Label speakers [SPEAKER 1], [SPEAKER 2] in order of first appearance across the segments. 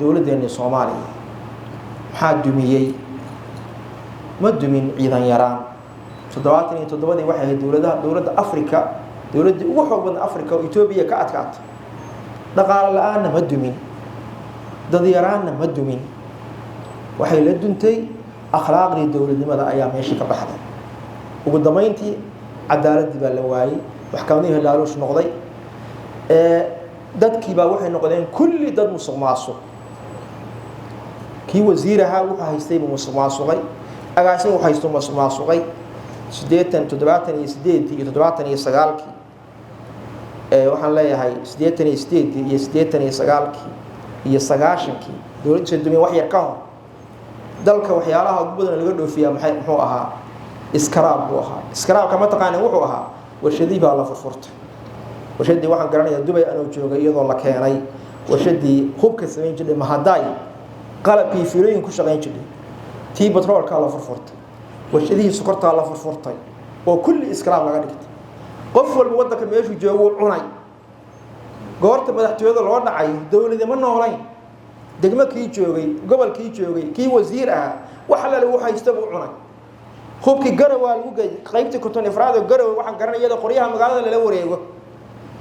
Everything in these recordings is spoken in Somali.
[SPEAKER 1] dowladdeena Soomaaliya maxaa dumiyay ma dumin ciidan yaraan 77 waxay ahayd dowladda Afrika dowladda ugu xoog badan Afrika oo Itoobiya ka adkaatay dhaqaale la'aan ma dumin dad yaraan ma dumin waxay la duntay akhlaaqdii dowladnimada ayaa meesha ka baxday ugu dambeyntii cadaalad baa la waayay maxkamadii halaalush noqday dadkii baa waxay noqdeen kulli dad musuqmaasuq kii wasiiraha wuxuu haystay musuqmaasuqay agaashin wuxuu haystay musuqmaasuqay 78 iyo 79 waxaan leeyahay 88 iyo 89 iyo 90 dowladda dumay wax yar ka hor dalka waxyaalaha ugu badan laga dhoofiyaa muxuu ahaa iskaraab buu ahaa iskaraabka ma taqaanaa wuxuu ahaa warshadii baa la furfurtay warshadii waxaan garanayaa Dubai anoo joogay iyadoo la keenay warshadii hubka sameyn jiray Mahaday qalabkii fiilooyin ku shaqeyn jiray tii batroolka la furfurtay warshadii sokorta la furfurtay oo kulli iskaraab laga dhigtay qof walba wadanka meeshuu joogo cunay goorta madaxtooyada loo dhacay dawladda ma noolayn degmo kii joogay gobolkii joogay kii wasiir ah waxa la lagu haysto buu cunay hubkii garowa lagu geeyay qaybta konton ifraad garowa waxaan garanayada qoryaha magaalada la wareego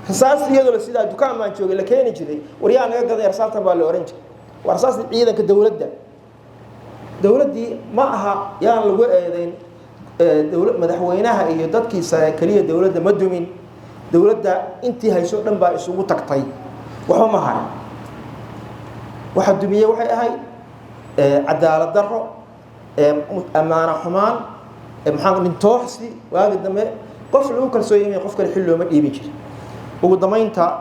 [SPEAKER 1] xasaas iyadoo la sida dukaan ma joogay la keenay jiray wariyaha naga gaday arsaanta baa la oran jiray warsaas ciidanka dawladii ma aha yaan lagu eedeyn dawlad madaxweynaha iyo dadkii sare kaliya dawladda ma dumin dawladda intii hayso dhan baa isugu tagtay waxa ma haray waxa dumiyay waxay ahay cadaalad darro amaana xumaan maxaa min tooxsi waagi dambe qof lagu kalsooyay qof kale xil looma dhiibi jirin ugu dambeynta